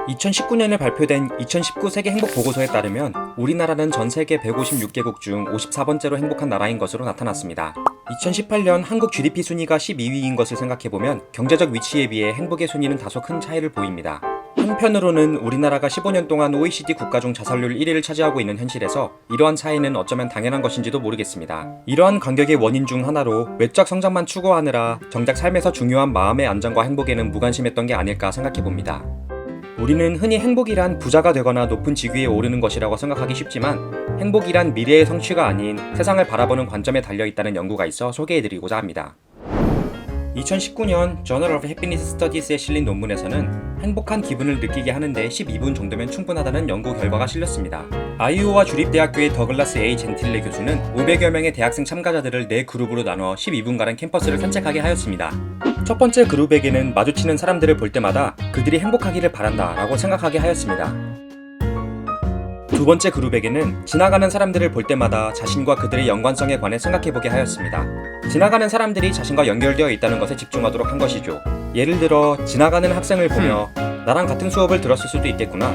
2019년에 발표된 2019 세계 행복 보고서에 따르면 우리나라는 전 세계 156개국 중 54번째로 행복한 나라인 것으로 나타났습니다. 2018년 한국 GDP 순위가 12위인 것을 생각해보면 경제적 위치에 비해 행복의 순위는 다소 큰 차이를 보입니다. 한편으로는 우리나라가 15년 동안 OECD 국가 중 자살률 1위를 차지하고 있는 현실에서 이러한 차이는 어쩌면 당연한 것인지도 모르겠습니다. 이러한 간격의 원인 중 하나로 외적 성장만 추구하느라 정작 삶에서 중요한 마음의 안정과 행복에는 무관심했던 게 아닐까 생각해봅니다. 우리는 흔히 행복이란 부자가 되거나 높은 직위에 오르는 것이라고 생각하기 쉽지만 행복이란 미래의 성취가 아닌 세상을 바라보는 관점에 달려있다는 연구가 있어 소개해드리고자 합니다. 2019년 Journal of Happiness Studies에 실린 논문에서는 행복한 기분을 느끼게 하는데 12분 정도면 충분하다는 연구 결과가 실렸습니다. 아이오와 주립대학교의 더글라스 A 젠틸레 교수는 500여 명의 대학생 참가자들을 4그룹으로 나눠 12분가량 캠퍼스를 산책하게 하였습니다. 첫 번째 그룹에게는 마주치는 사람들을 볼 때마다 그들이 행복하기를 바란다 라고 생각하게 하였습니다. 두 번째 그룹에게는 지나가는 사람들을 볼 때마다 자신과 그들의 연관성에 관해 생각해보게 하였습니다. 지나가는 사람들이 자신과 연결되어 있다는 것에 집중하도록 한 것이죠. 예를 들어 지나가는 학생을 보며 나랑 같은 수업을 들었을 수도 있겠구나,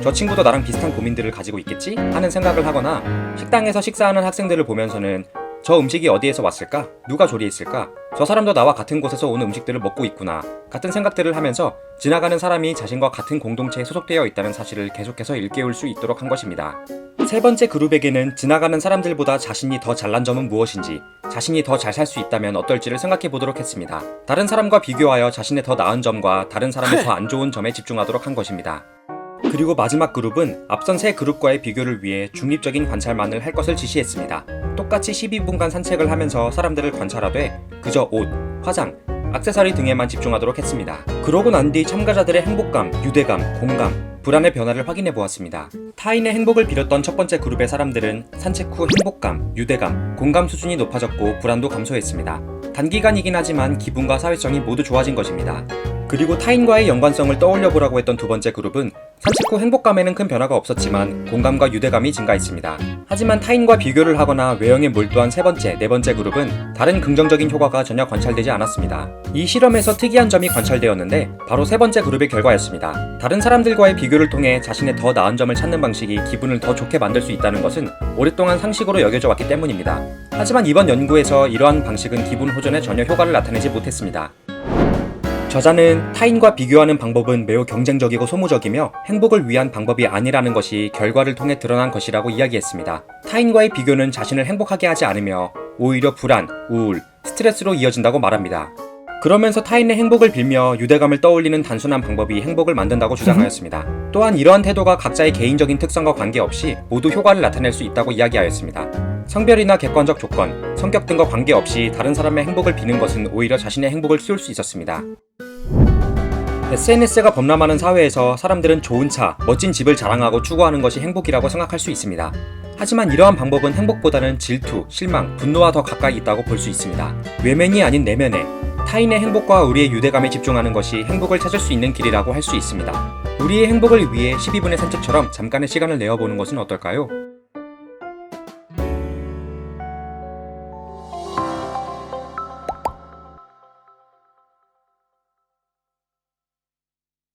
저 친구도 나랑 비슷한 고민들을 가지고 있겠지? 하는 생각을 하거나 식당에서 식사하는 학생들을 보면서는 저 음식이 어디에서 왔을까? 누가 조리했을까? 저 사람도 나와 같은 곳에서 온 음식들을 먹고 있구나 같은 생각들을 하면서 지나가는 사람이 자신과 같은 공동체에 소속되어 있다는 사실을 계속해서 일깨울 수 있도록 한 것입니다. 세 번째 그룹에게는 지나가는 사람들보다 자신이 더 잘난 점은 무엇인지, 자신이 더 잘 살 수 있다면 어떨지를 생각해 보도록 했습니다. 다른 사람과 비교하여 자신의 더 나은 점과 다른 사람의 더 안 좋은 점에 집중하도록 한 것입니다. 그리고 마지막 그룹은 앞선 세 그룹과의 비교를 위해 중립적인 관찰만을 할 것을 지시했습니다. 똑같이 12분간 산책을 하면서 사람들을 관찰하되 그저 옷, 화장, 액세서리 등에만 집중하도록 했습니다. 그러고 난 뒤 참가자들의 행복감, 유대감, 공감, 불안의 변화를 확인해 보았습니다. 타인의 행복을 빌었던 첫 번째 그룹의 사람들은 산책 후 행복감, 유대감, 공감 수준이 높아졌고 불안도 감소했습니다. 단기간이긴 하지만 기분과 사회성이 모두 좋아진 것입니다. 그리고 타인과의 연관성을 떠올려 보라고 했던 두 번째 그룹은 산책 후 행복감에는 큰 변화가 없었지만 공감과 유대감이 증가했습니다. 하지만 타인과 비교를 하거나 외형에 몰두한 세 번째, 네 번째 그룹은 다른 긍정적인 효과가 전혀 관찰되지 않았습니다. 이 실험에서 특이한 점이 관찰되었는데 바로 세 번째 그룹의 결과였습니다. 다른 사람들과의 비교를 통해 자신의 더 나은 점을 찾는 방식이 기분을 더 좋게 만들 수 있다는 것은 오랫동안 상식으로 여겨져 왔기 때문입니다. 하지만 이번 연구에서 이러한 방식은 기분 호전에 전혀 효과를 나타내지 못했습니다. 저자는 타인과 비교하는 방법은 매우 경쟁적이고 소모적이며 행복을 위한 방법이 아니라는 것이 결과를 통해 드러난 것이라고 이야기했습니다. 타인과의 비교는 자신을 행복하게 하지 않으며 오히려 불안, 우울, 스트레스로 이어진다고 말합니다. 그러면서 타인의 행복을 빌며 유대감을 떠올리는 단순한 방법이 행복을 만든다고 주장하였습니다. 또한 이러한 태도가 각자의 개인적인 특성과 관계없이 모두 효과를 나타낼 수 있다고 이야기하였습니다. 성별이나 객관적 조건, 성격 등과 관계없이 다른 사람의 행복을 비는 것은 오히려 자신의 행복을 키울 수 있었습니다. SNS가 범람하는 사회에서 사람들은 좋은 차, 멋진 집을 자랑하고 추구하는 것이 행복이라고 생각할 수 있습니다. 하지만 이러한 방법은 행복보다는 질투, 실망, 분노와 더 가까이 있다고 볼 수 있습니다. 외면이 아닌 내면에 타인의 행복과 우리의 유대감에 집중하는 것이 행복을 찾을 수 있는 길이라고 할 수 있습니다. 우리의 행복을 위해 12분의 산책처럼 잠깐의 시간을 내어보는 것은 어떨까요?